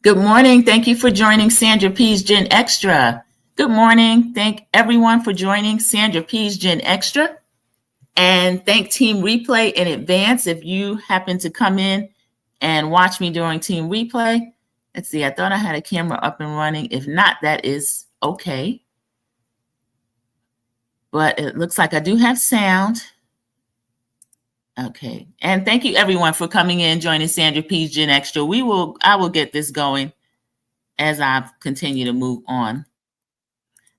Good morning. Thank you for joining Sandra P's Gen Extra. Good morning. Thank everyone for joining Sandra P's Gen Extra. And thank Team Replay in advance if you happen to come in and watch me during Team Replay. Let's see, I thought I had a camera up and running. If not, that is okay. But it looks like I do have sound. Okay. And thank you everyone for coming in, joining Sandra P's Gen Extra. I will get this going as I continue to move on.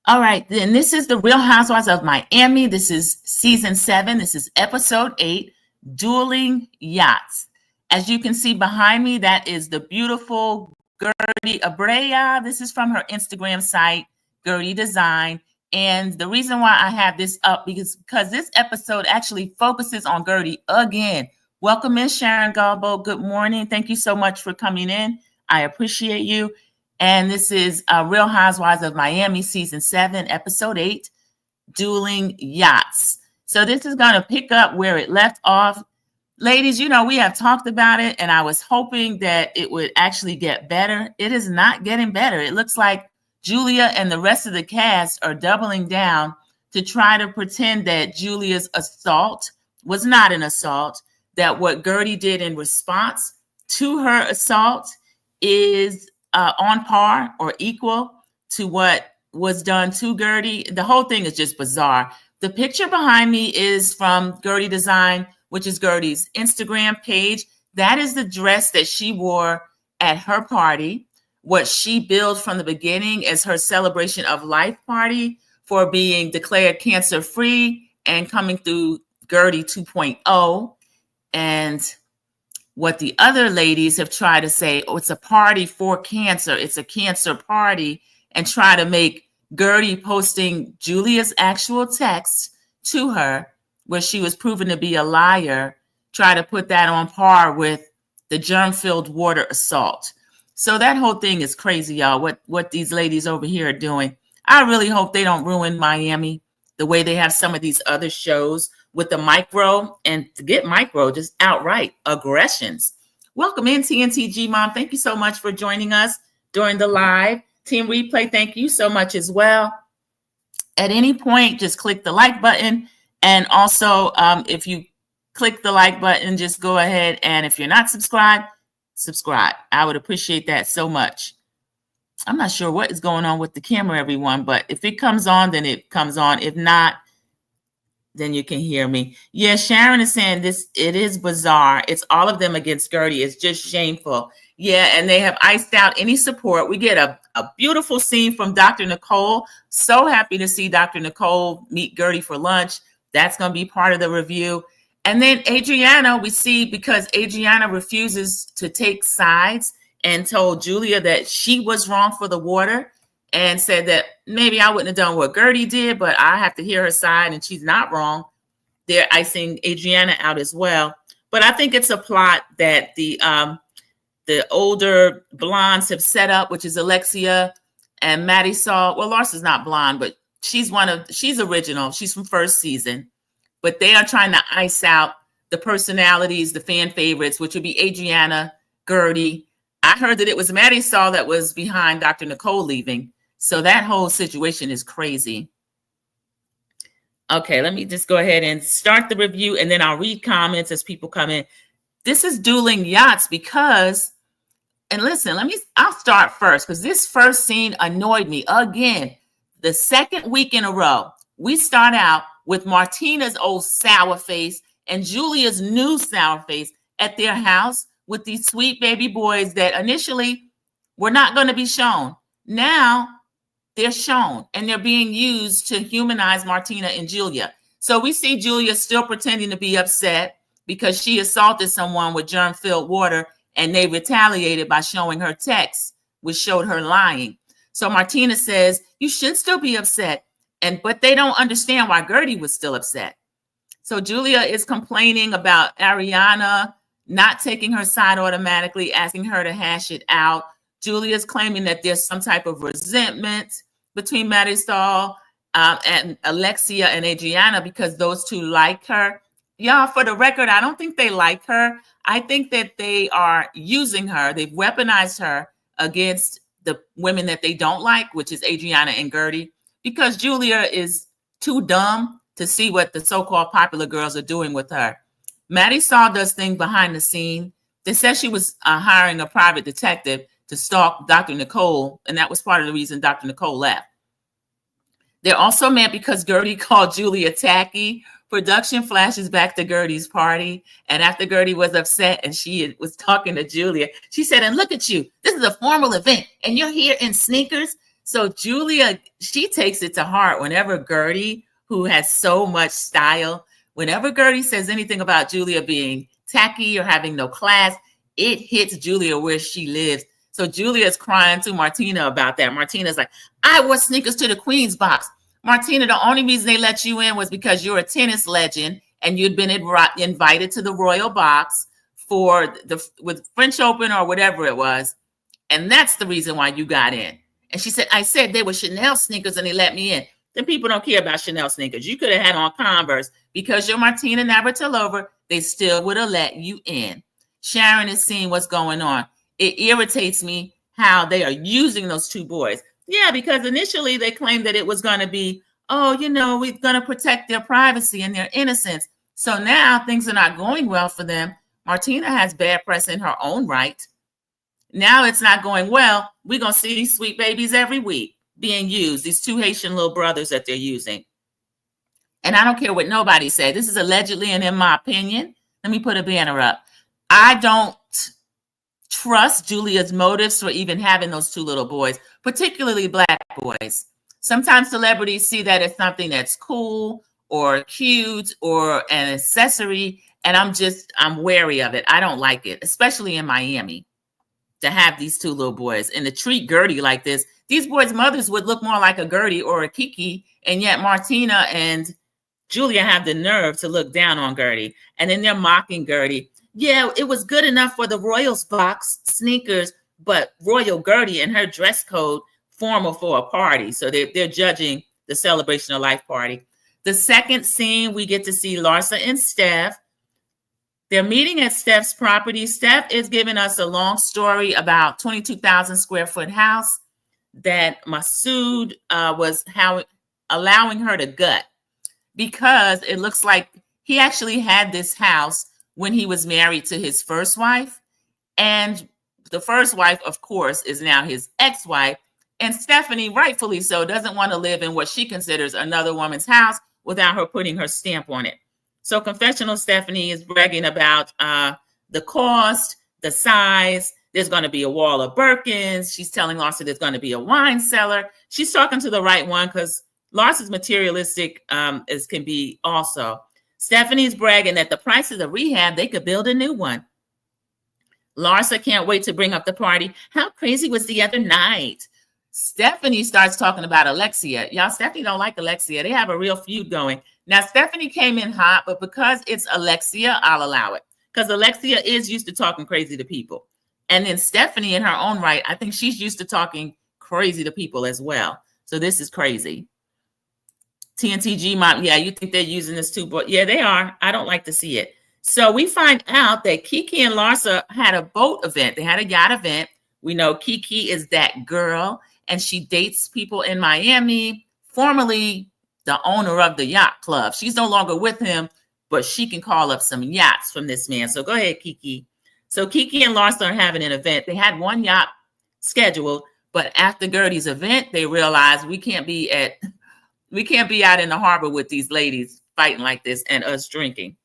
All right, then this is the Real Housewives of Miami. This is season 7. This is episode 8, Dueling Yachts. As you can see behind me, that is the beautiful Guerdy Abrea. This is from her Instagram site, Guerdy Design. And the reason why I have this up because this episode actually focuses on Guerdy again. Welcome in, Sharon Galbo. Good morning. Thank you so much for coming in. I appreciate you. And this is Real Housewives of Miami, season 7, episode 8, Dueling Yachts. So this is going to pick up where it left off. Ladies, you know, we have talked about it, and I was hoping that it would actually get better. It is not getting better. It looks like Julia and the rest of the cast are doubling down to try to pretend that Julia's assault was not an assault, that what Guerdy did in response to her assault is on par or equal to what was done to Guerdy. The whole thing is just bizarre. The picture behind me is from Guerdy Design, which is Guerdy's Instagram page. That is the dress that she wore at her party, what she billed from the beginning as her celebration of life party for being declared cancer-free and coming through Guerdy 2.0. And what the other ladies have tried to say, oh, it's a party for cancer. It's a cancer party, and try to make Guerdy posting Julia's actual text to her, where she was proven to be a liar, try to put that on par with the germ-filled water assault. So that whole thing is crazy, y'all, what these ladies over here are doing. I really hope they don't ruin Miami the way they have some of these other shows with the micro, and forget micro, just outright aggressions. Welcome in, TNTG Mom. Thank you so much for joining us during the live. Team Replay, thank you so much as well. At any point, just click the like button. And also, if you click the like button, just go ahead. And if you're not subscribed, subscribe. I would appreciate that so much. I'm not sure what is going on with the camera, everyone, but if it comes on, then it comes on. If not, then you can hear me. Yeah, Sharon is saying this, it is bizarre. It's all of them against Guerdy. It's just shameful. Yeah, and they have iced out any support. We get a beautiful scene from Dr. Nicole. So happy to see Dr. Nicole meet Guerdy for lunch. That's going to be part of the review. And then Adriana, we see, because Adriana refuses to take sides and told Julia that she was wrong for the water, and said that maybe I wouldn't have done what Guerdy did, but I have to hear her side, and she's not wrong. They're icing Adriana out as well. But I think it's a plot that the older blondes have set up, which is Alexia and Marysol. Well, Larsa's not blonde, but she's original. She's from first season. But they are trying to ice out the personalities, the fan favorites, which would be Adriana, Guerdy. I heard that it was Marysol that was behind Dr. Nicole leaving. So that whole situation is crazy. Okay, let me just go ahead and start the review, and then I'll read comments as people come in. This is Dueling Yachts because, and listen, I'll start first because this first scene annoyed me. Again, the second week in a row, we start out with Martina's old sour face and Julia's new sour face at their house with these sweet baby boys that initially were not going to be shown. Now, they're shown, and they're being used to humanize Martina and Julia. So we see Julia still pretending to be upset because she assaulted someone with germ-filled water, and they retaliated by showing her text, which showed her lying. So Martina says, you should still be upset. But they don't understand why Guerdy was still upset. So Julia is complaining about Ariana not taking her side automatically, asking her to hash it out. Julia's claiming that there's some type of resentment between Marysol and Alexia and Adriana because those two like her. Y'all, for the record, I don't think they like her. I think that they are using her. They've weaponized her against the women that they don't like, which is Adriana and Guerdy, because Julia is too dumb to see what the so-called popular girls are doing with her. Marysol does things behind the scene. They said she was hiring a private detective to stalk Dr. Nicole, and that was part of the reason Dr. Nicole left. They're also mad because Guerdy called Julia tacky. Production flashes back to Guerdy's party, and after Guerdy was upset and she was talking to Julia, she said, and look at you, this is a formal event, and you're here in sneakers? So Julia, she takes it to heart whenever Guerdy, who has so much style, whenever Guerdy says anything about Julia being tacky or having no class, it hits Julia where she lives. So Julia's crying to Martina about that. Martina's like, I wore sneakers to the Queen's box. Martina, the only reason they let you in was because you're a tennis legend and you'd been invited to the royal box with French Open or whatever it was. And that's the reason why you got in. And she said, I said they were Chanel sneakers and they let me in. Then people don't care about Chanel sneakers. You could have had on Converse. Because you're Martina Navratilova, they still would have let you in. Sharon is seeing what's going on. It irritates me how they are using those two boys. Yeah, because initially they claimed that it was going to be, oh, we're going to protect their privacy and their innocence. So now things are not going well for them. Martina has bad press in her own right. Now it's not going well. We're going to see these sweet babies every week being used, these two Haitian little brothers that they're using. And I don't care what nobody said. This is allegedly, and in my opinion, let me put a banner up. I don't trust Julia's motives for even having those two little boys, particularly black boys. Sometimes celebrities see that as something that's cool or cute or an accessory, and I'm wary of it. I don't like it, especially in Miami, to have these two little boys and to treat Guerdy like this. These boys' mothers would look more like a Guerdy or a Kiki, and yet Martina and Julia have the nerve to look down on Guerdy, and then they're mocking Guerdy. Yeah, it was good enough for the Royals box sneakers, but Royal Guerdy and her dress code formal for a party. So they're judging the celebration of life party. The second scene, we get to see Larsa and Steph. They're meeting at Steph's property. Steph is giving us a long story about 22,000 square foot house that Masood was allowing her to gut, because it looks like he actually had this house when he was married to his first wife. And the first wife, of course, is now his ex-wife. And Stephanie, rightfully so, doesn't want to live in what she considers another woman's house without her putting her stamp on it. So Confessional Stephanie is bragging about the cost, the size. There's going to be a wall of Birkins. She's telling Larsa there's going to be a wine cellar. She's talking to the right one, because Larsa's materialistic as can be also. Stephanie's bragging that the price of the rehab, they could build a new one. Larsa can't wait to bring up the party. How crazy was the other night? Stephanie starts talking about Alexia. Y'all, Stephanie don't like Alexia. They have a real feud going. Now, Stephanie came in hot, but because it's Alexia, I'll allow it. Because Alexia is used to talking crazy to people. And then Stephanie, in her own right, I think she's used to talking crazy to people as well. So this is crazy. TNTG mom, yeah, you think they're using this too, but yeah, they are. I don't like to see it. So we find out that Kiki and Larsa had a boat event. They had a yacht event. We know Kiki is that girl, and she dates people in Miami, formerly the owner of the yacht club. She's no longer with him, but she can call up some yachts from this man. So go ahead, Kiki. So Kiki and Larsa are having an event. They had one yacht scheduled, but after Guerdy's event, they realized we can't be out in the harbor with these ladies fighting like this and us drinking.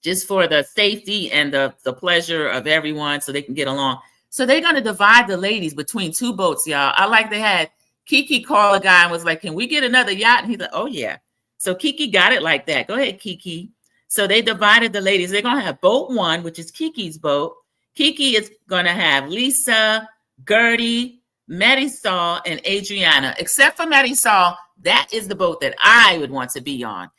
Just for the safety and the pleasure of everyone so they can get along. So they're going to divide the ladies between two boats, y'all. I like they had Kiki call a guy and was like, can we get another yacht? And he's like, oh, yeah. So Kiki got it like that. Go ahead, Kiki. So they divided the ladies. They're going to have boat one, which is Kiki's boat. Kiki is going to have Lisa, Guerdy, Marysol, and Adriana. Except for Marysol, that is the boat that I would want to be on.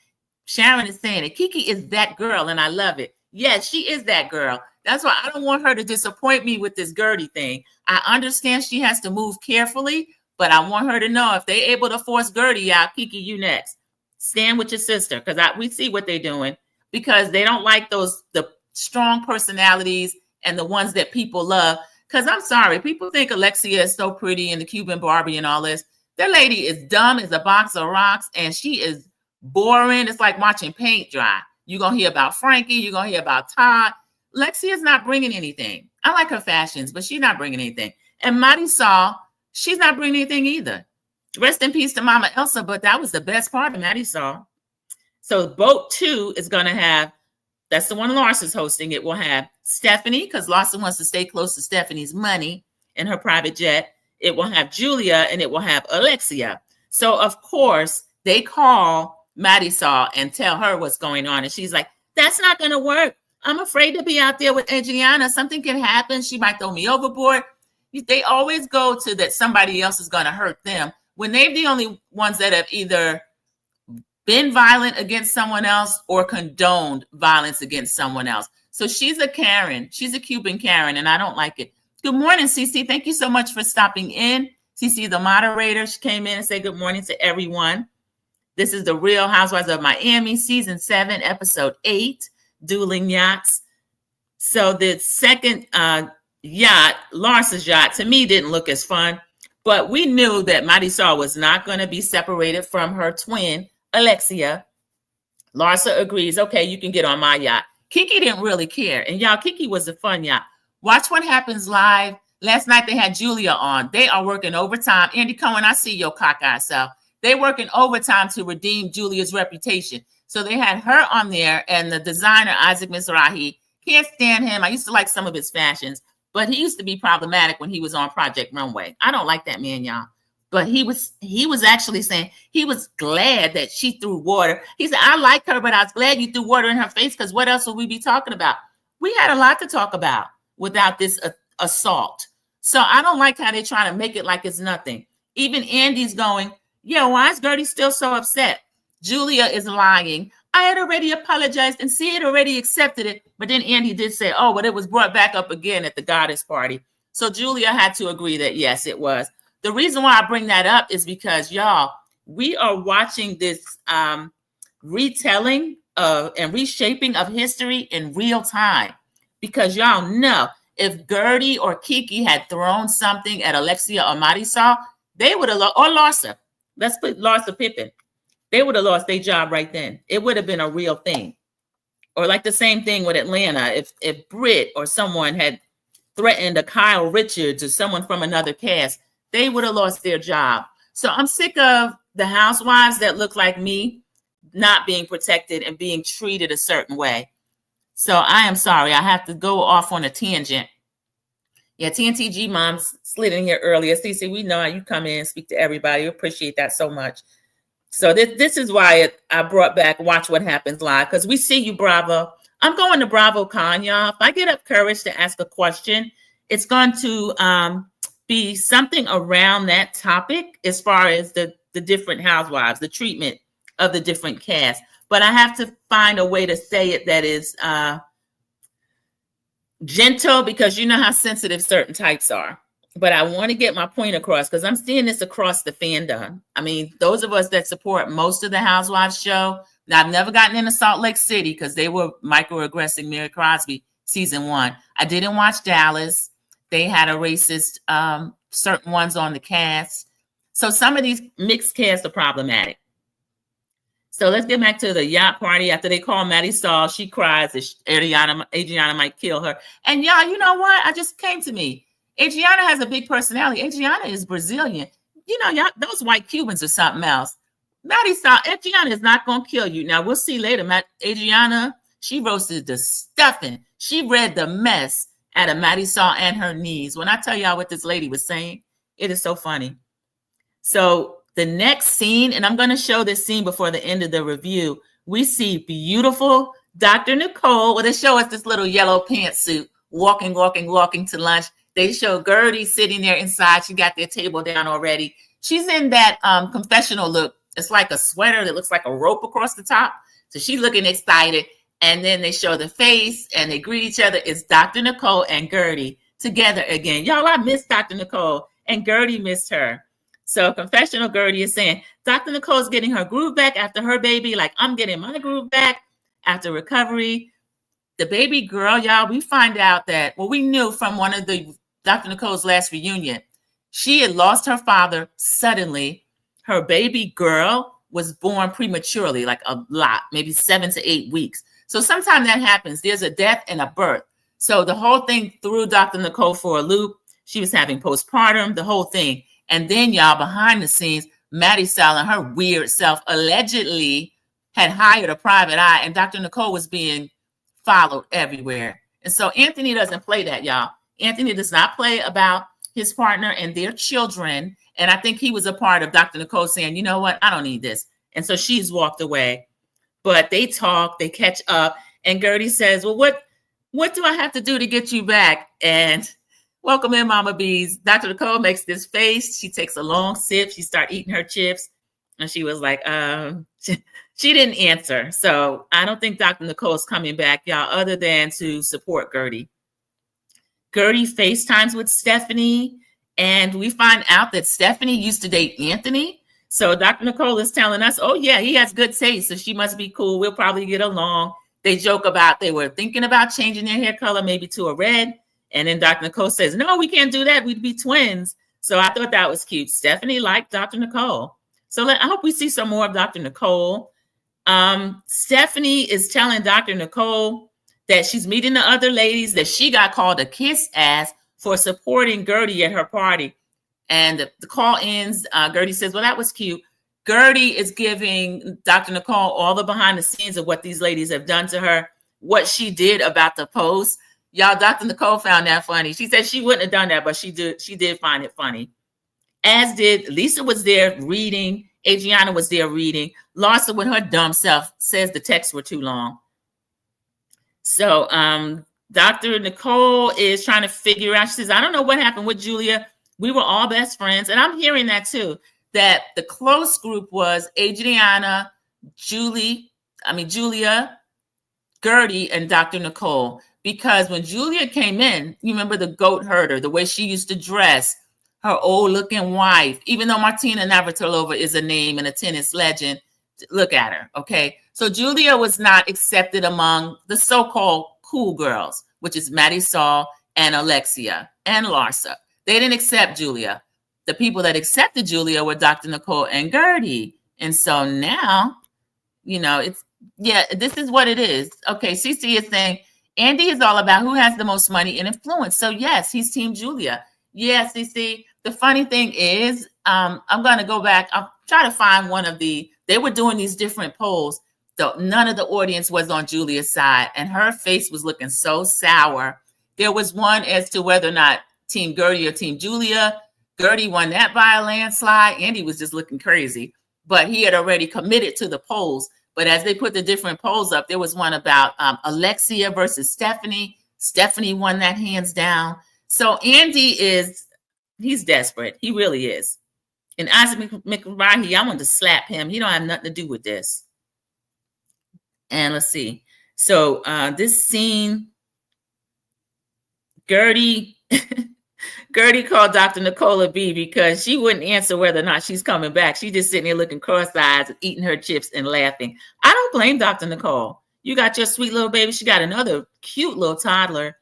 Sharon is saying it. Kiki is that girl, and I love it. Yes, she is that girl. That's why I don't want her to disappoint me with this Guerdy thing. I understand she has to move carefully, but I want her to know if they're able to force Guerdy out, Kiki, you next. Stand with your sister, because we see what they're doing, because they don't like the strong personalities and the ones that people love. Because I'm sorry, people think Alexia is so pretty and the Cuban Barbie and all this. That lady is dumb as a box of rocks, and she is boring. It's like watching paint dry. You're going to hear about Frankie. You're going to hear about Todd. Lexia's not bringing anything. I like her fashions, but she's not bringing anything. And Marysol, she's not bringing anything either. Rest in peace to Mama Elsa, but that was the best part of Marysol. So boat 2 is going to have, that's the one Larsa's hosting. It will have Stephanie, because Larsa wants to stay close to Stephanie's money in her private jet. It will have Julia, and it will have Alexia. So, of course, they call Marysol and tell her what's going on. And she's like, that's not going to work. I'm afraid to be out there with Adriana. Something can happen. She might throw me overboard. They always go to that somebody else is going to hurt them when they're the only ones that have either been violent against someone else or condoned violence against someone else. So she's a Karen. She's a Cuban Karen, and I don't like it. Good morning, Cece. Thank you so much for stopping in. Cece, the moderator, she came in and said good morning to everyone. This is the Real Housewives of Miami, season 7, episode 8, Dueling Yachts. So the second yacht, Larsa's yacht, to me didn't look as fun, but we knew that Marysol was not going to be separated from her twin, Alexia. Larsa agrees, okay, you can get on my yacht. Kiki didn't really care. And y'all, Kiki was a fun yacht. Watch what happens live. Last night they had Julia on. They are working overtime. Andy Cohen, I see your cockeyed self. They're working overtime to redeem Julia's reputation. So they had her on there, and the designer, Isaac Mizrahi, can't stand him. I used to like some of his fashions, but he used to be problematic when he was on Project Runway. I don't like that man, y'all. But he was actually saying he was glad that she threw water. He said, I like her, but I was glad you threw water in her face, because what else would we be talking about? We had a lot to talk about without this assault. So I don't like how they're trying to make it like it's nothing. Even Andy's going, yeah, why is Guerdy still so upset? Julia is lying. I had already apologized and she had already accepted it. But then Andy did say, oh, but it was brought back up again at the goddess party. So Julia had to agree that, yes, it was. The reason why I bring that up is because, y'all, we are watching this retelling of and reshaping of history in real time. Because y'all know, if Guerdy or Kiki had thrown something at Alexia or Marysol, they would have lost, or Larsa. Let's put Larsa Pippen. They would have lost their job right then. It would have been a real thing. Or like the same thing with Atlanta. If Britt or someone had threatened a Kyle Richards or someone from another cast, they would have lost their job. So I'm sick of the housewives that look like me not being protected and being treated a certain way. So I am sorry. I have to go off on a tangent. Yeah, TNTG Mom slid in here earlier. Cece, we know how you come in and speak to everybody. We appreciate that so much. So this is why I brought back Watch What Happens Live, because we see you, Bravo. I'm going to BravoCon, y'all. If I get up courage to ask a question, it's going to be something around that topic as far as the different housewives, the treatment of the different casts. But I have to find a way to say it that is gentle, because you know how sensitive certain types are. But I want to get my point across, because I'm seeing this across the fandom. I mean, those of us that support most of the Housewives show. Now, I've never gotten into Salt Lake City because they were microaggressing Mary Crosby season 1. I didn't watch Dallas. They had a racist certain ones on the cast. So some of these mixed casts are problematic. So let's get back to the yacht party. After they call Marysol, she cries that Adriana might kill her. And y'all, you know what? I just came to me. Adriana has a big personality. Adriana is Brazilian. You know, y'all, those white Cubans are something else. Marysol, Adriana is not going to kill you. Now, we'll see later. Adriana, she roasted the stuffing. She read the mess out of Marysol and her knees. When I tell y'all what this lady was saying, it is so funny. So the next scene, and I'm going to show this scene before the end of the review, we see beautiful Dr. Nicole. Well, they show us this little yellow pantsuit walking to lunch. They show Guerdy sitting there inside. She got their table down already. She's in that confessional look. It's like a sweater that looks like a rope across the top. So she's looking excited. And then they show the face and they greet each other. It's Dr. Nicole and Guerdy together again. Y'all, I miss Dr. Nicole and Guerdy missed her. So confessional Guerdy is saying, Dr. Nicole's getting her groove back after her baby. Like, I'm getting my groove back after recovery. The baby girl, y'all, we find out that, well, we knew from one of the Dr. Nicole's last reunion. She had lost her father suddenly. Her baby girl was born prematurely, like a lot, maybe 7 to 8 weeks. So sometimes that happens. There's a death and a birth. So the whole thing threw Dr. Nicole for a loop. She was having postpartum, the whole thing. And then, y'all, behind the scenes, Marysol and her weird self allegedly had hired a private eye, and Dr. Nicole was being followed everywhere. And so Anthony doesn't play that, y'all. Anthony does not play about his partner and their children. And I think he was a part of Dr. Nicole saying, you know what, I don't need this. And so she's walked away. But they talk, they catch up, and Guerdy says, well, what do I have to do to get you back? And welcome in, Mama Bees. Dr. Nicole makes this face. She takes a long sip. She starts eating her chips. And she was like, she didn't answer. So I don't think Dr. Nicole's coming back, y'all, other than to support Guerdy. Guerdy FaceTimes with Stephanie, and we find out that Stephanie used to date Anthony. So Dr. Nicole is telling us, oh, yeah, he has good taste, so she must be cool. We'll probably get along. They joke about they were thinking about changing their hair color maybe to a red. And then Dr. Nicole says, no, we can't do that. We'd be twins. So I thought that was cute. Stephanie liked Dr. Nicole. So I hope we see some more of Dr. Nicole. Stephanie is telling Dr. Nicole that she's meeting the other ladies, that she got called a kiss ass for supporting Guerdy at her party. And the call ends. Guerdy says, well, that was cute. Guerdy is giving Dr. Nicole all the behind the scenes of what these ladies have done to her, what she did about the post. Y'all, Dr. Nicole found that funny. She said she wouldn't have done that, but she did find it funny. As did Lisa was there reading. Adriana was there reading. Larsa, with her dumb self, says the texts were too long. So Dr. Nicole is trying to figure out. She says, I don't know what happened with Julia. We were all best friends. And I'm hearing that too, that the close group was Adriana, Julia, Guerdy, and Dr. Nicole. Because when Julia came in, you remember the goat herder, the way she used to dress, her old looking wife, even though Martina Navratilova is a name and a tennis legend, look at her, okay? So Julia was not accepted among the so-called cool girls, which is Marysol and Alexia and Larsa. They didn't accept Julia. The people that accepted Julia were Dr. Nicole and Guerdy. And so now, this is what it is. Okay, Cece is saying, Andy is all about who has the most money and influence. So yes, he's Team Julia. Yes, Cece. The funny thing is, I'm going to go back. I'll try to find they were doing these different polls. So none of the audience was on Julia's side, and her face was looking so sour. There was one as to whether or not Team Guerdy or Team Julia. Guerdy won that by a landslide. Andy was just looking crazy, but he had already committed to the polls. But as they put the different polls up, there was one about Alexia versus Stephanie. Stephanie won that hands down. So Andy he's desperate. He really is. And Isaac McRahi, I want to slap him. He don't have nothing to do with this. And let's see. So this scene, Guerdy called Dr. Nicola B because she wouldn't answer whether or not she's coming back. She's just sitting there looking cross-eyed, eating her chips and laughing. I don't blame Dr. Nicole. You got your sweet little baby. She got another cute little toddler.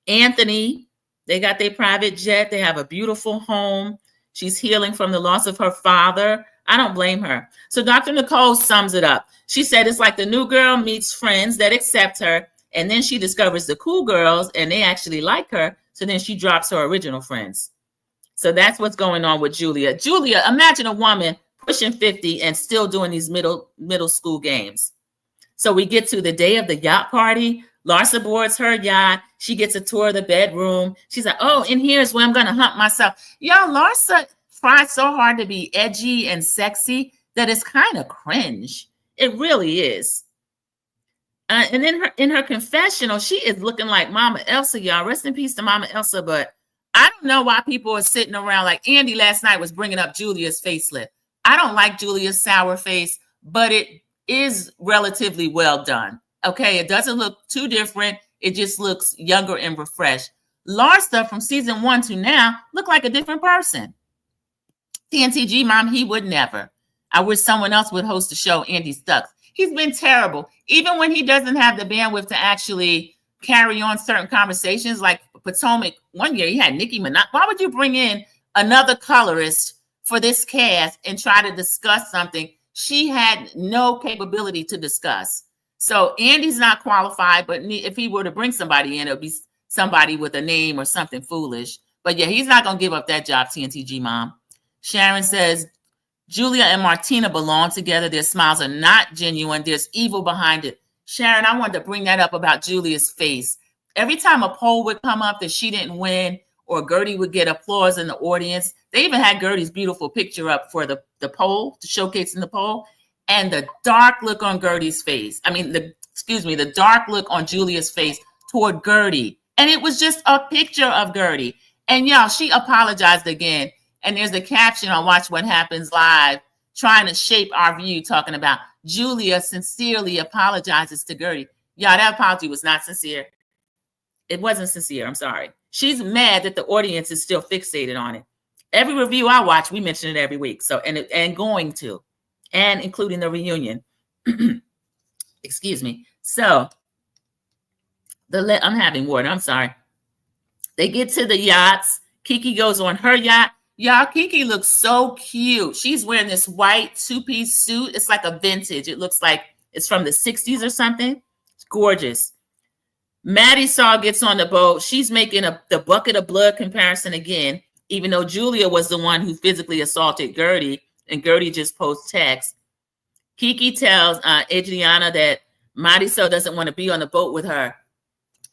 Anthony, they got their private jet. They have a beautiful home. She's healing from the loss of her father. I don't blame her. So Dr. Nicole sums it up. She said it's like the new girl meets friends that accept her, and then she discovers the cool girls, and they actually like her. So then she drops her original friends. So that's what's going on with Julia. Julia, imagine a woman pushing 50 and still doing these middle school games. So we get to the day of the yacht party. Larsa boards her yacht. She gets a tour of the bedroom. She's like, oh, and here's where I'm going to hump myself. Y'all, Larsa tries so hard to be edgy and sexy that it's kind of cringe. It really is. And then in her confessional, she is looking like Mama Elsa, y'all. Rest in peace to Mama Elsa. But I don't know why people are sitting around like Andy last night was bringing up Julia's facelift. I don't like Julia's sour face, but it is relatively well done. Okay, it doesn't look too different. It just looks younger and refreshed. Larsa from season 1 to now look like a different person. TNTG mom, he would never. I wish someone else would host the show. Andy sucks. He's been terrible. Even when he doesn't have the bandwidth to actually carry on certain conversations, like Potomac. One year he had Nicki Minaj. Why would you bring in another colorist for this cast and try to discuss something she had no capability to discuss? So Andy's not qualified, but if he were to bring somebody in, it would be somebody with a name or something foolish. But yeah, he's not going to give up that job, TNTG mom. Sharon says, Julia and Martina belong together. Their smiles are not genuine. There's evil behind it. Sharon, I wanted to bring that up about Julia's face. Every time a poll would come up that she didn't win or Guerdy would get applause in the audience, they even had Guerdy's beautiful picture up for the poll, to showcase in the poll. And the dark look on Guerdy's face. The dark look on Julia's face toward Guerdy. And it was just a picture of Guerdy. And y'all, she apologized again. And there's a caption on Watch What Happens Live trying to shape our view, talking about Julia sincerely apologizes to Guerdy. Y'all, that apology was not sincere. It wasn't sincere. I'm sorry. She's mad that the audience is still fixated on it. Every review I watch, we mention it every week. So, and going to, and including the reunion. Excuse me. So, I'm having water. I'm sorry. They get to the yachts. Kiki goes on her yacht. Y'all, Kiki looks so cute. She's wearing this white two-piece suit. It's like a vintage. It looks like it's from the 60s or something. It's gorgeous. Marysol gets on the boat. She's making the bucket of blood comparison again, even though Julia was the one who physically assaulted Guerdy, and Guerdy just posts text. Kiki tells Adriana that Marysol doesn't want to be on the boat with her.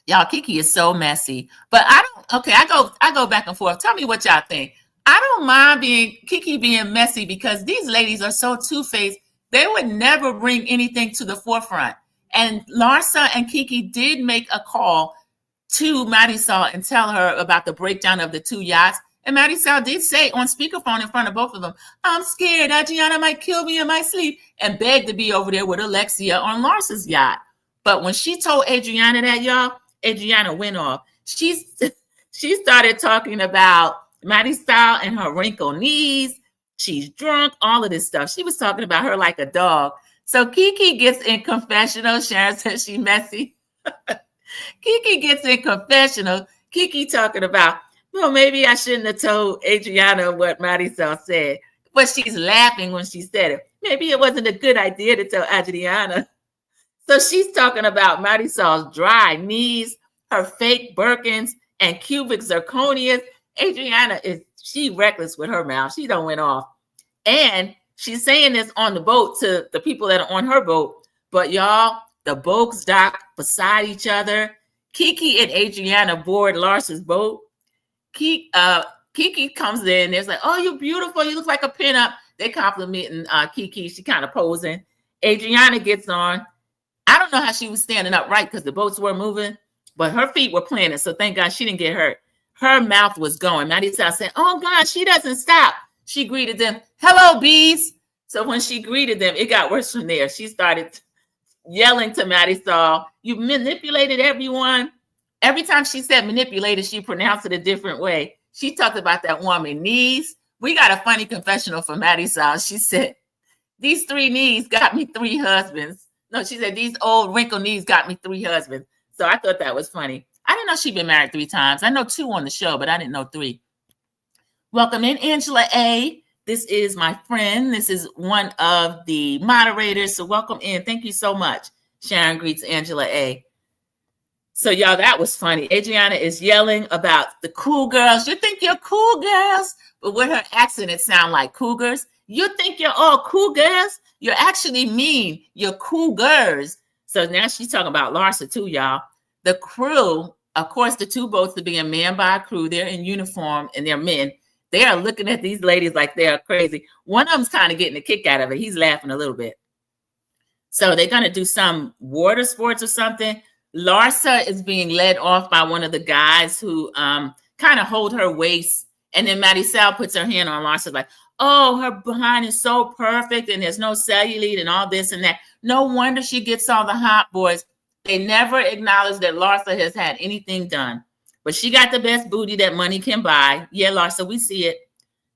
Y'all, Kiki is so messy. But I go back and forth. Tell me what y'all think. I don't mind Kiki being messy because these ladies are so two-faced. They would never bring anything to the forefront. And Larsa and Kiki did make a call to Marysol and tell her about the breakdown of the two yachts. And Marysol did say on speakerphone in front of both of them, I'm scared Adriana might kill me in my sleep, and begged to be over there with Alexia on Larsa's yacht. But when she told Adriana that, y'all, Adriana went off. She started talking about Marysol and her wrinkled knees. She's drunk, all of this stuff. She was talking about her like a dog. So Kiki gets in confessional. Sharon says she's messy. Kiki gets in confessional. Kiki talking about, well, maybe I shouldn't have told Adriana what Marysol said. But she's laughing when she said it. Maybe it wasn't a good idea to tell Adriana. So she's talking about Marysol's dry knees, her fake Birkins, and cubic zirconias. Adriana she reckless with her mouth. She done went off. And she's saying this on the boat to the people that are on her boat. But y'all, the boats dock beside each other. Kiki and Adriana board Larsa's boat. Kiki comes in. There's like, oh, you're beautiful. You look like a pinup. They complimenting Kiki. She kind of posing. Adriana gets on. I don't know how she was standing upright because the boats were moving, but her feet were planted. So thank God she didn't get hurt. Her mouth was going. Marysol said, oh God, she doesn't stop. She greeted them, hello, bees. So when she greeted them, it got worse from there. She started yelling to Marysol, you manipulated everyone. Every time she said manipulated, she pronounced it a different way. She talked about that woman knees. We got a funny confessional from Marysol. She said, these 3 knees got me 3 husbands. No, she said, these old wrinkled knees got me 3 husbands. So I thought that was funny. I didn't know she'd been married 3 times. I know 2 on the show, but I didn't know 3. Welcome in, Angela A. This is my friend. This is one of the moderators. So welcome in. Thank you so much. Sharon greets Angela A. So y'all, that was funny. Adriana is yelling about the cool girls. You think you're cool girls? But with her accent, it sounds like cougars. You think you're all cool girls? You're actually mean. You're cool girls. So now she's talking about Larsa too, y'all. The crew, of course, the 2 boats are being manned by a crew. They're in uniform and they're men. They are looking at these ladies like they're crazy. One of them's kind of getting a kick out of it. He's laughing a little bit. So they're going to do some water sports or something. Larsa is being led off by one of the guys who kind of hold her waist. And then Marysol puts her hand on Larsa like, oh, her behind is so perfect and there's no cellulite and all this and that. No wonder she gets all the hot boys. They never acknowledge that Larsa has had anything done. But she got the best booty that money can buy. Yeah, Larsa, we see it.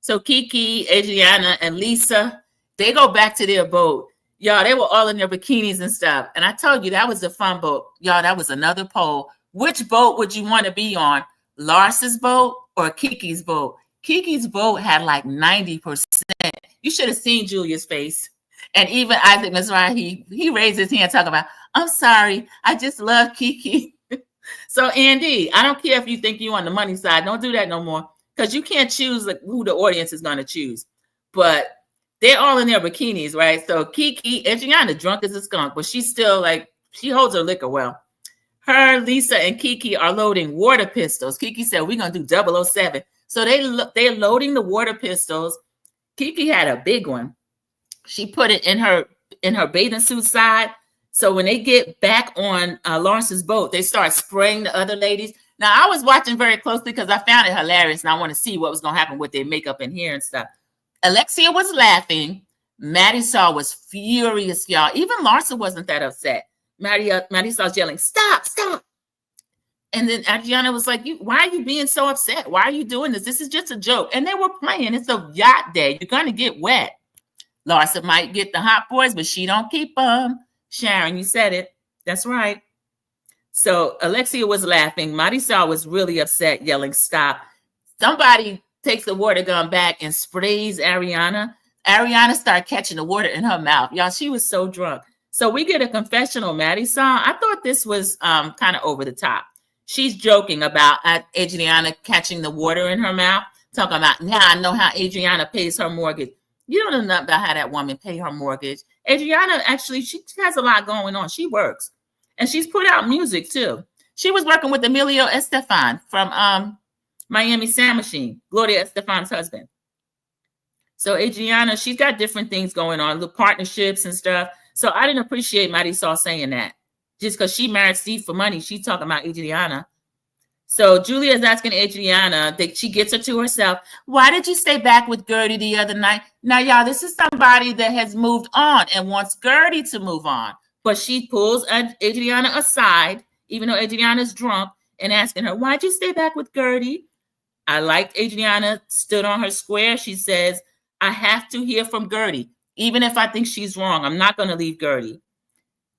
So Kiki, Adriana, and Lisa, they go back to their boat. Y'all, they were all in their bikinis and stuff. And I told you that was a fun boat. Y'all, that was another poll. Which boat would you want to be on? Larsa's boat or Kiki's boat? Kiki's boat had like 90%. You should have seen Julia's face. And even Isaac Mizrahi, he raised his hand talking about, I'm sorry, I just love Kiki. So Andy, I don't care if you think you're on the money side. Don't do that no more, because you can't choose who the audience is going to choose. But they're all in their bikinis, right? So Kiki, Adriana, drunk as a skunk, but she's still like, she holds her liquor well. Her, Lisa, and Kiki are loading water pistols. Kiki said, we're going to do 007. So they're loading the water pistols. Kiki had a big one. She put it in her bathing suit side. So when they get back on Lawrence's boat, they start spraying the other ladies. Now, I was watching very closely because I found it hilarious, and I want to see what was going to happen with their makeup and hair and stuff. Alexia was laughing. Marysol was furious, y'all. Even Larsa wasn't that upset. Marysol's yelling, stop, stop. And then Adriana was like, why are you being so upset? Why are you doing this? This is just a joke. And they were playing. It's a yacht day. You're going to get wet. Larsa might get the hot boys, but she don't keep them. Sharon, you said it. That's right. So Alexia was laughing. Marysol was really upset, yelling, stop. Somebody takes the water gun back and sprays Ariana. Ariana started catching the water in her mouth. Y'all, she was so drunk. So we get a confessional, Marysol. I thought this was kind of over the top. She's joking about Adriana catching the water in her mouth, talking about, now I know how Adriana pays her mortgage. You don't know nothing about how that woman pay her mortgage. Adriana, actually, she has a lot going on. She works. And she's put out music, too. She was working with Emilio Estefan from Miami Sound Machine, Gloria Estefan's husband. So Adriana, she's got different things going on, the partnerships and stuff. So I didn't appreciate Marysol saying that. Just because she married Steve for money, she's talking about Adriana. So Julia is asking Adriana, that she gets her to herself, why did you stay back with Guerdy the other night? Now, y'all, this is somebody that has moved on and wants Guerdy to move on. But she pulls Adriana aside, even though Adriana's drunk, and asking her, why'd you stay back with Guerdy? I liked Adriana stood on her square. She says, I have to hear from Guerdy. Even if I think she's wrong, I'm not going to leave Guerdy.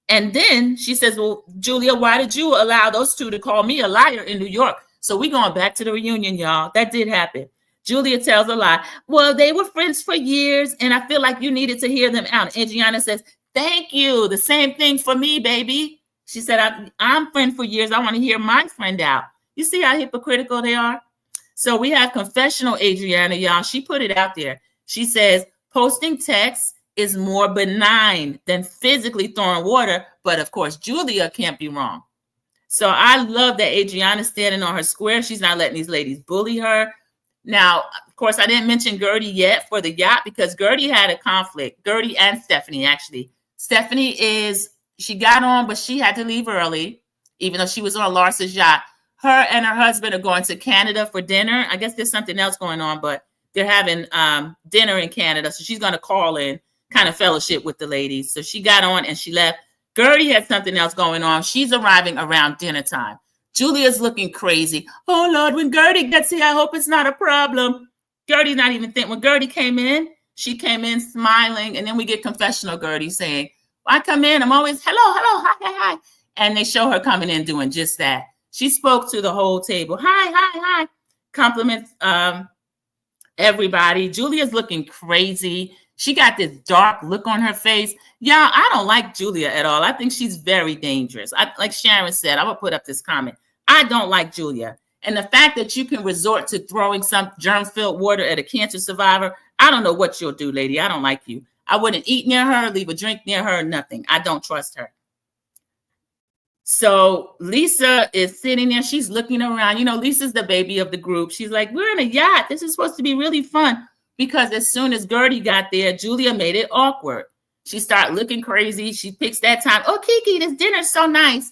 And then she says, well, Julia, why did you allow those two to call me a liar in New York? So we're going back to the reunion, y'all. That did happen. Julia tells a lie. Well, they were friends for years, and I feel like you needed to hear them out. Adriana says, thank you. The same thing for me, baby. She said, I'm friend for years. I want to hear my friend out. You see how hypocritical they are? So we have confessional Adriana, y'all. She put it out there. She says, posting texts is more benign than physically throwing water. But of course, Julia can't be wrong. So I love that Adriana's standing on her square. She's not letting these ladies bully her. Now, of course, I didn't mention Guerdy yet for the yacht because Guerdy had a conflict. Guerdy and Stephanie, actually. Stephanie she got on, but she had to leave early, even though she was on Larsa's yacht. Her and her husband are going to Canada for dinner. I guess there's something else going on, but they're having dinner in Canada. So she's going to call in, kind of fellowship with the ladies. So she got on and she left. Guerdy had something else going on. She's arriving around dinner time. Julia's looking crazy. Oh, Lord, when Guerdy gets here, I hope it's not a problem. Guerdy's not even thinking. When Guerdy came in, she came in smiling. And then we get confessional Guerdy saying, I come in, I'm always, hello, hi. And they show her coming in doing just that. She spoke to the whole table. Hi. Compliments everybody. Julia's looking crazy. She got this dark look on her face. Y'all, I don't like Julia at all. I think she's very dangerous. Like Sharon said, I would put up this comment. I don't like Julia. And the fact that you can resort to throwing some germ-filled water at a cancer survivor, I don't know what you'll do, lady. I don't like you. I wouldn't eat near her, leave a drink near her, nothing. I don't trust her. So Lisa is sitting there. She's looking around. You know, Lisa's the baby of the group. She's like, we're in a yacht. This is supposed to be really fun. Because as soon as Guerdy got there, Julia made it awkward. She started looking crazy. She picks that time. Oh, Kiki, this dinner's so nice.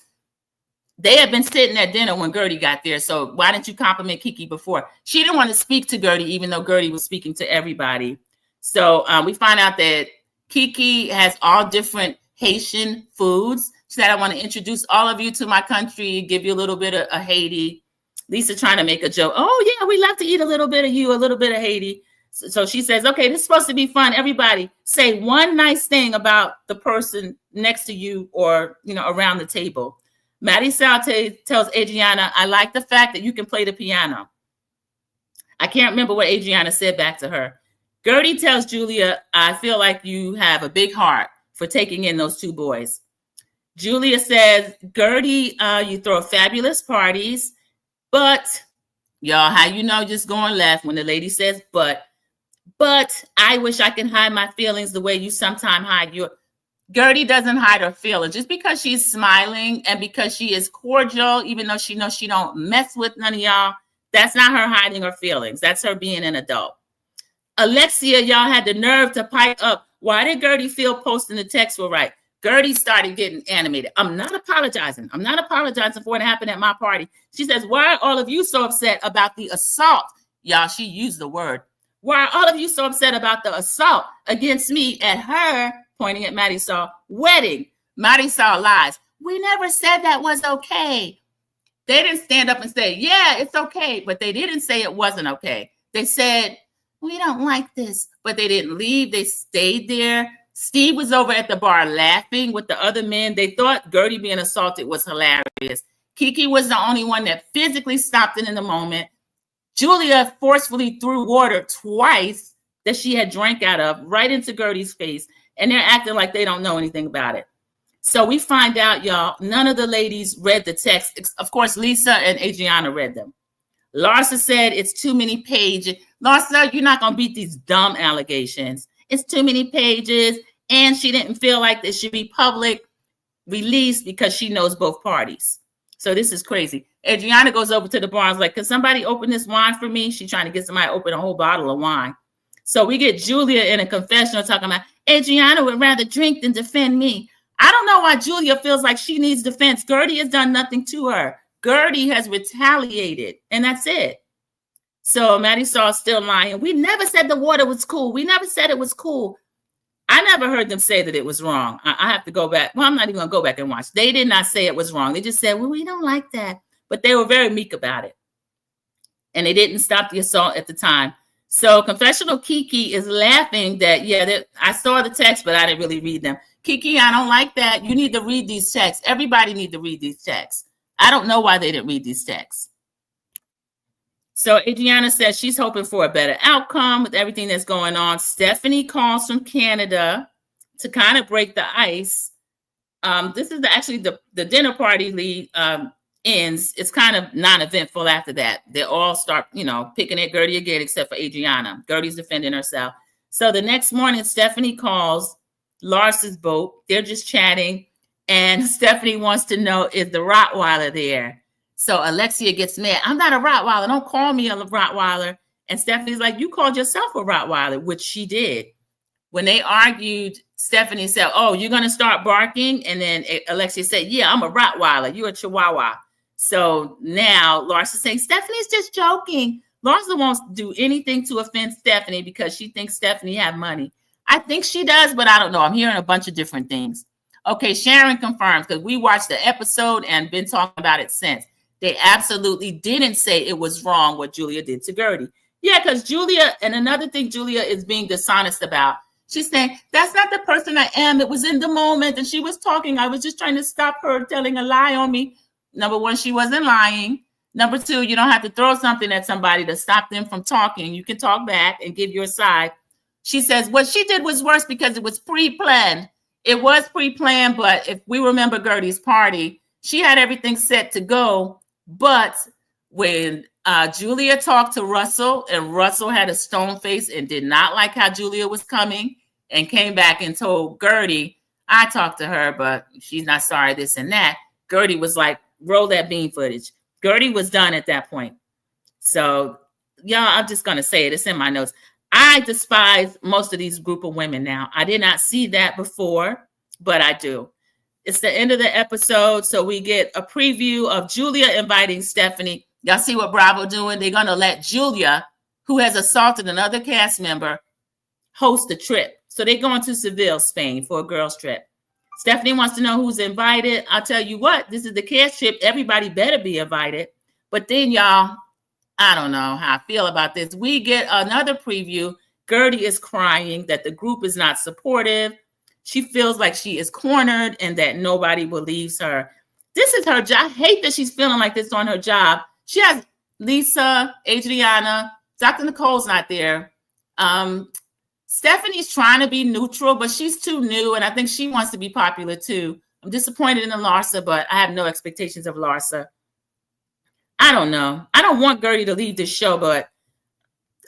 They had been sitting at dinner when Guerdy got there. So why didn't you compliment Kiki before? She didn't want to speak to Guerdy, even though Guerdy was speaking to everybody. So we find out that Kiki has all different Haitian foods. She said, I want to introduce all of you to my country, give you a little bit of Haiti. Lisa trying to make a joke. Oh, yeah, we love to eat a little bit of you, a little bit of Haiti. So she says, okay, this is supposed to be fun. Everybody say one nice thing about the person next to you or, you know, around the table. Marysol tells Adriana, I like the fact that you can play the piano. I can't remember what Adriana said back to her. Guerdy tells Julia, I feel like you have a big heart for taking in those two boys. Julia says, Guerdy, you throw fabulous parties, but, y'all, how you know just going left when the lady says, but I wish I can hide my feelings the way you sometimes hide your. Guerdy doesn't hide her feelings. Just because she's smiling and because she is cordial, even though she knows she don't mess with none of y'all, that's not her hiding her feelings. That's her being an adult. Alexia, y'all had the nerve to pipe up. Why did Guerdy feel posting the text were right? Guerdy started getting animated. I'm not apologizing. I'm not apologizing for what happened at my party. She says, why are all of you so upset about the assault? Y'all, she used the word. Why are all of you so upset about the assault against me at her, pointing at Marysol, wedding? Marysol lies. We never said that was okay. They didn't stand up and say, yeah, it's okay. But they didn't say it wasn't okay. They said, we don't like this. But they didn't leave. They stayed there. Steve was over at the bar laughing with the other men. They thought Guerdy being assaulted was hilarious. Kiki was the only one that physically stopped it in the moment. Julia forcefully threw water twice that she had drank out of right into Guerdy's face. And they're acting like they don't know anything about it. So we find out, y'all, none of the ladies read the text. Of course, Lisa and Adriana read them. Larsa said it's too many pages. Larsa, you're not going to beat these dumb allegations. It's too many pages. And she didn't feel like this should be public release because she knows both parties. So this is crazy. Adriana goes over to the bar and is like, can somebody open this wine for me? She's trying to get somebody to open a whole bottle of wine. So we get Julia in a confessional talking about Adriana would rather drink than defend me. I don't know why Julia feels like she needs defense. Guerdy has done nothing to her. Guerdy has retaliated, and that's it. So Marysol's still lying. We never said the water was cool. We never said it was cool. I never heard them say that it was wrong. I have to go back. Well, I'm not even going to go back and watch. They did not say it was wrong. They just said, well, we don't like that. But they were very meek about it. And they didn't stop the assault at the time. So Confessional Kiki is laughing that, yeah, I saw the text, but I didn't really read them. Kiki, I don't like that. You need to read these texts. Everybody need to read these texts. I don't know why they didn't read these texts. So Adriana says she's hoping for a better outcome with everything that's going on. Stephanie calls from Canada to kind of break the ice. This is actually the dinner party ends. It's kind of non-eventful after that. They all start, picking at Guerdy again, except for Adriana. Guerdy's defending herself. So the next morning, Stephanie calls Larsa's boat. They're just chatting. And Stephanie wants to know, is the Rottweiler there? So Alexia gets mad. I'm not a Rottweiler. Don't call me a Rottweiler. And Stephanie's like, you called yourself a Rottweiler, which she did. When they argued, Stephanie said, oh, you're going to start barking? And then Alexia said, yeah, I'm a Rottweiler. You're a Chihuahua. So now Larsa saying, Stephanie's just joking. Larsa won't do anything to offend Stephanie because she thinks Stephanie have money. I think she does, but I don't know. I'm hearing a bunch of different things. Okay, Sharon confirms because we watched the episode and been talking about it since. They absolutely didn't say it was wrong what Julia did to Guerdy. Yeah, because Julia, and another thing Julia is being dishonest about, she's saying, that's not the person I am. It was in the moment and she was talking. I was just trying to stop her telling a lie on me. Number one, she wasn't lying. Number two, you don't have to throw something at somebody to stop them from talking. You can talk back and give your side. She says, what she did was worse because it was pre-planned. It was pre-planned, but if we remember Guerdy's party, she had everything set to go. But when Julia talked to Russell and Russell had a stone face and did not like how Julia was coming and came back and told Guerdy, I talked to her, but she's not sorry, this and that. Guerdy was like, roll that bean footage. Guerdy was done at that point. So, y'all, I'm just going to say it. It's in my notes. I despise most of these group of women now. I did not see that before, but I do. It's the end of the episode, so we get a preview of Julia inviting Stephanie. Y'all see what Bravo doing? They're going to let Julia, who has assaulted another cast member, host a trip. So they're going to Seville, Spain for a girls' trip. Stephanie wants to know who's invited. I'll tell you what, this is the cast trip. Everybody better be invited. But then, y'all, I don't know how I feel about this. We get another preview. Guerdy is crying that the group is not supportive. She feels like she is cornered and that nobody believes her. This is her job. I hate that she's feeling like this on her job. She has Lisa, Adriana, Dr. Nicole's not there. Stephanie's trying to be neutral, but she's too new, and I think she wants to be popular too. I'm disappointed in the Larsa, but I have no expectations of Larsa. I don't know. I don't want Guerdy to leave this show, but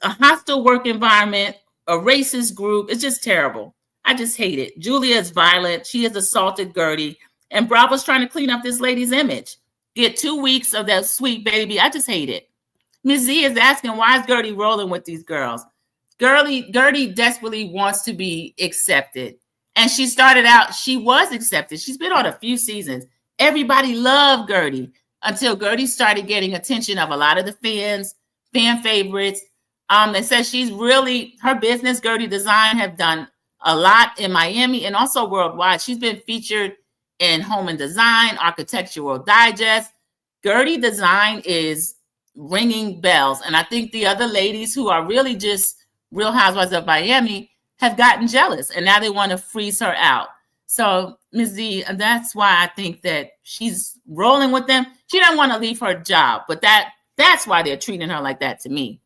a hostile work environment, a racist group, it's just terrible. I just hate it. Julia is violent. She has assaulted Guerdy, and Bravo's trying to clean up this lady's image. Get 2 weeks of that sweet baby. I just hate it. Ms. Z is asking, why is Guerdy rolling with these girls? Guerdy desperately wants to be accepted. And she started out, she was accepted. She's been on a few seasons. Everybody loved Guerdy until Guerdy started getting attention of a lot of the fans, fan favorites. They said she's really, her business, Guerdy Design, have done a lot in Miami and also worldwide. She's been featured in Home and Design, Architectural Digest. Guerdy Design is ringing bells. And I think the other ladies who are really just Real Housewives of Miami have gotten jealous, and now they want to freeze her out. So, Ms. Z, that's why I think that she's rolling with them. She doesn't want to leave her job, but that's why they're treating her like that to me.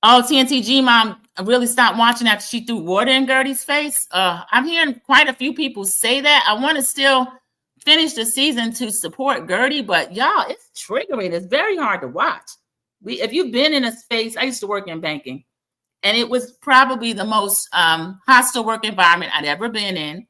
Oh, TNTG mom really stopped watching after she threw water in Guerdy's face. I'm hearing quite a few people say that. I want to still finish the season to support Guerdy, but y'all, it's triggering. It's very hard to watch. If you've been in a space, I used to work in banking, and it was probably the most hostile work environment I'd ever been in.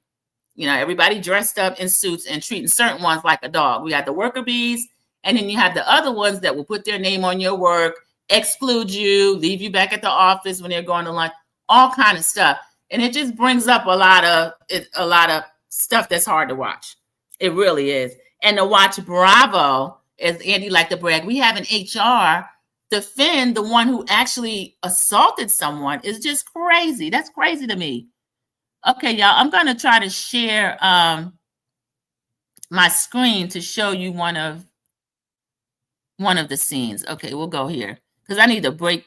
You know, everybody dressed up in suits and treating certain ones like a dog. We had the worker bees, and then you have the other ones that will put their name on your work, exclude you, leave you back at the office when they're going to lunch, all kind of stuff. And it just brings up a lot of stuff that's hard to watch. It really is. And to watch Bravo, as Andy liked to brag, we have an HR defend the one who actually assaulted someone is just crazy. That's crazy to me. Okay, y'all, I'm going to try to share my screen to show you one of the scenes. Okay, we'll go here because I need to break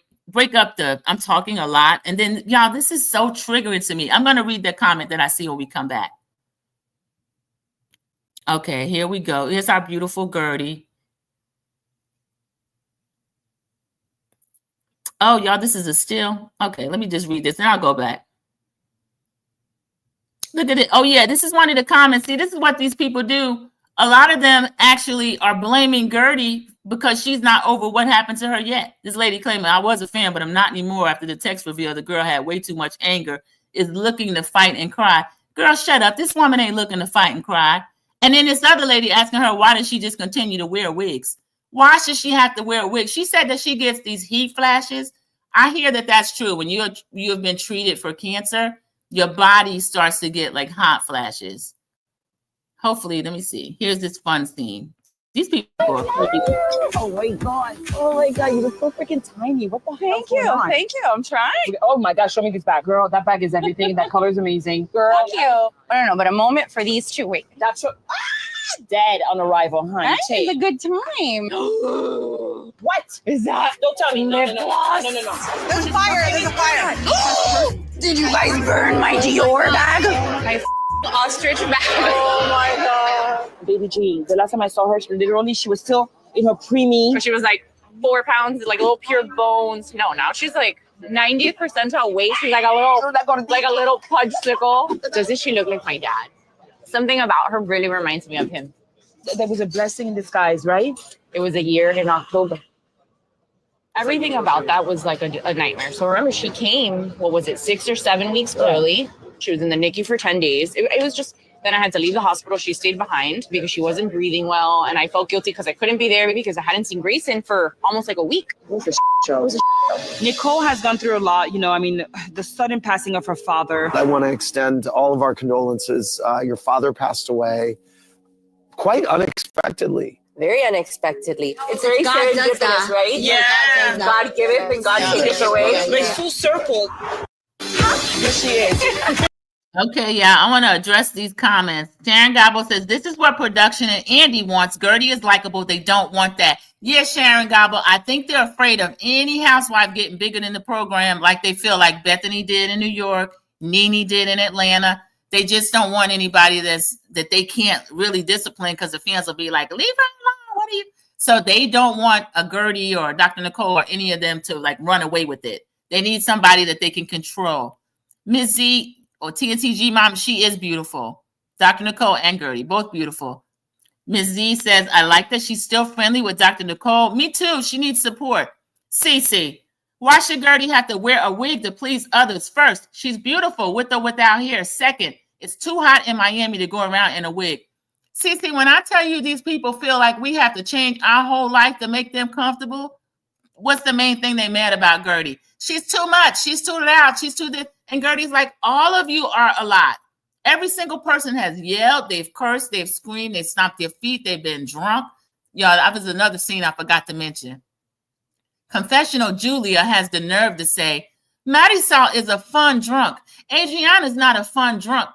up I'm talking a lot. And then, y'all, this is so triggering to me. I'm going to read the comment that I see when we come back. Okay, here we go. Here's our beautiful Guerdy. Oh, y'all, this is a still. Okay, let me just read this and I'll go back. Look at it. Oh, yeah, this is one of the comments. See, this is what these people do. A lot of them actually are blaming Guerdy because she's not over what happened to her yet. This lady claiming, I was a fan, but I'm not anymore after the text reveal the girl had way too much anger, is looking to fight and cry. Girl, shut up. This woman ain't looking to fight and cry. And then this other lady asking her, why does she just continue to wear wigs? Why should she have to wear a wig? She said that she gets these heat flashes. I hear that that's true. When you have been treated for cancer, your body starts to get like hot flashes. Hopefully, let me see. Here's this fun scene. These people are crazy. Oh my god. Oh my god, you look so freaking tiny. What the hell? Thank you. Thank you. I'm trying. Oh my gosh, show me this bag. Girl, that bag is everything. That color is amazing. Girl. Thank you. I don't know, but a moment for these two. Wait. That's dead on arrival, honey. It's a good time. What is that? Don't tell me. No. There's a fire. There's a fire. Did you guys burn my Dior bag? My ostrich bag. Oh my god. Baby G, the last time I saw her, she was still in her preemie. She was like 4 pounds, like little pure bones. No, now she's like 90th percentile weight. She's like a little pudgesicle. Doesn't she look like my dad? Something about her really reminds me of him. There was a blessing in disguise, right? It was a year in October. Everything about that was like a nightmare. So remember, she came, 6 or 7 weeks early. She was in the NICU for 10 days. It was just, then I had to leave the hospital. She stayed behind because she wasn't breathing well. And I felt guilty because I couldn't be there because I hadn't seen Grayson for almost like a week. It was a show. Nicole has gone through a lot. You know, I mean, the sudden passing of her father. I want to extend all of our condolences. Your father passed away quite unexpectedly. Very unexpectedly. It's very serendipitous, right? Yeah. God give it and God take it away. It's full circle. Here she is. Okay, yeah, I want to address these comments. Sharon Gobble says, this is what production and Andy wants. Guerdy is likable. They don't want that. Yeah, Sharon Gobble, I think they're afraid of any housewife getting bigger than the program like they feel like Bethany did in New York, Nene did in Atlanta. They just don't want anybody that they can't really discipline because the fans will be like, leave her alone. What are you? So they don't want a Guerdy or Dr. Nicole or any of them to like run away with it. They need somebody that they can control. Ms. Z or TNTG Mom, she is beautiful. Dr. Nicole and Guerdy, both beautiful. Ms. Z says, I like that she's still friendly with Dr. Nicole. Me too. She needs support. Cece, why should Guerdy have to wear a wig to please others? First, she's beautiful with or without hair. Second, it's too hot in Miami to go around in a wig. Cece, when I tell you these people feel like we have to change our whole life to make them comfortable, what's the main thing they mad about Guerdy? She's too much. She's too loud. She's too this. And Guerdy's like, all of you are a lot. Every single person has yelled, they've cursed, they've screamed, they stomped their feet, they've been drunk. Y'all, that was another scene I forgot to mention. Confessional Julia has the nerve to say, Marysol is a fun drunk. Adriana is not a fun drunk.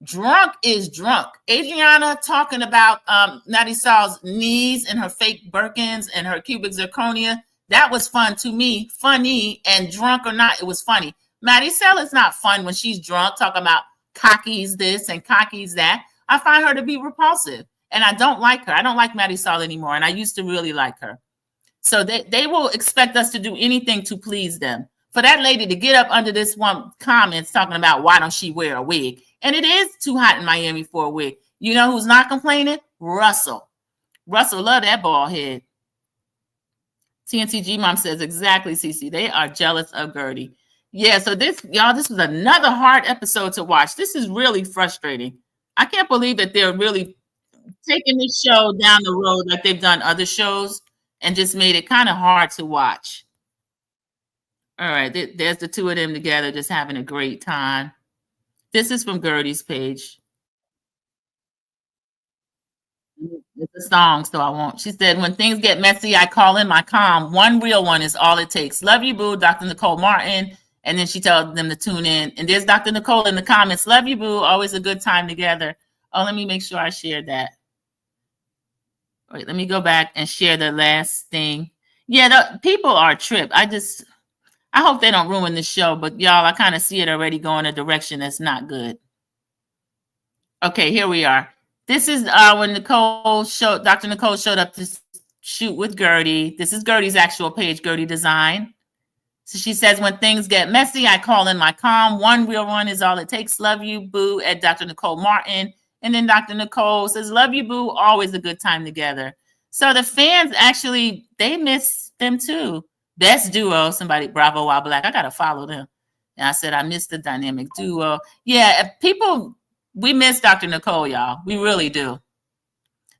Drunk is drunk. Adriana talking about Marysol's knees and her fake Birkins and her cubic zirconia. That was fun to me, funny, and drunk or not, it was funny. Marysol is not fun when she's drunk, talking about cocky's this and cocky's that. I find her to be repulsive, and I don't like her. I don't like Marysol anymore, and I used to really like her. So they will expect us to do anything to please them. For that lady to get up under this one comments talking about why don't she wear a wig? And it is too hot in Miami for a wig. You know who's not complaining? Russell. Russell love that bald head. TNTG Mom says, exactly, Cece. They are jealous of Guerdy. Yeah, so this was another hard episode to watch. This is really frustrating. I can't believe that they're really taking this show down the road like they've done other shows and just made it kind of hard to watch. All right, there's the two of them together just having a great time. This is from Guerdy's page. It's a song, so I won't. She said, when things get messy, I call in my calm. One real one is all it takes. Love you, boo, Dr. Nicole Martin. And then she tells them to tune in. And there's Dr. Nicole in the comments. Love you, boo. Always a good time together. Oh, let me make sure I shared that. Wait, let me go back and share the last thing. Yeah, the people are a trip. I hope they don't ruin the show. But y'all, I kind of see it already going a direction that's not good. Okay, here we are. This is when Dr. Nicole showed up to shoot with Guerdy. This is Guerdy's actual page, Guerdy Design. So she says, when things get messy, I call in my calm. One real one is all it takes. Love you, boo, at Dr. Nicole Martin. And then Dr. Nicole says, love you, boo. Always a good time together. So the fans actually, they miss them too. Best duo, somebody, Bravo While Black. I got to follow them. And I said, I miss the dynamic duo. Yeah, people, we miss Dr. Nicole, y'all. We really do.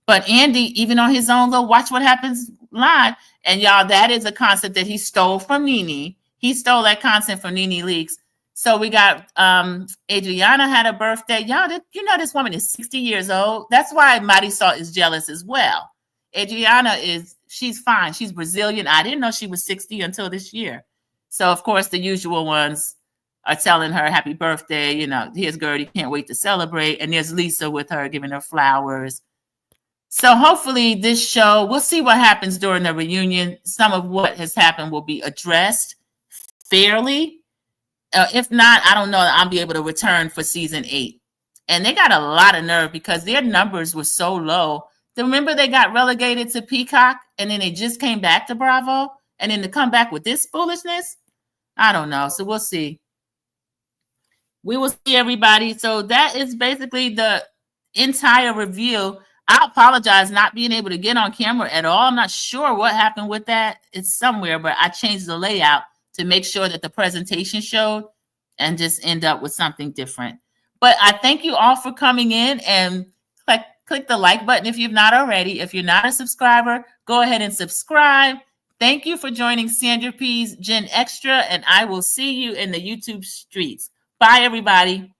But Andy, even on his own little Watch What Happens Live, and y'all, that is a concept that he stole from Nene. He stole that concept from Nene Leakes. So we got Adriana had a birthday. Y'all, you know this woman is 60 years old. That's why Marysol is jealous as well. Adriana she's fine. She's Brazilian. I didn't know she was 60 until this year. So, of course, the usual ones are telling her happy birthday. You know, here's Guerdy, can't wait to celebrate. And there's Lisa with her giving her flowers. So hopefully this show, we'll see what happens during the reunion. Some of what has happened will be addressed fairly. If not, I don't know that I'll be able to return for season 8. And they got a lot of nerve because their numbers were so low. Remember they got relegated to Peacock and then they just came back to Bravo? And then to come back with this foolishness? I don't know. So we'll see. We will see, everybody. So that is basically the entire review. I apologize not being able to get on camera at all. I'm not sure what happened with that. It's somewhere, but I changed the layout to make sure that the presentation showed and just end up with something different. But I thank you all for coming in and click the like button if you've not already. If you're not a subscriber, go ahead and subscribe. Thank you for joining Sandra P's Gen Extra, and I will see you in the YouTube streets. Bye, everybody.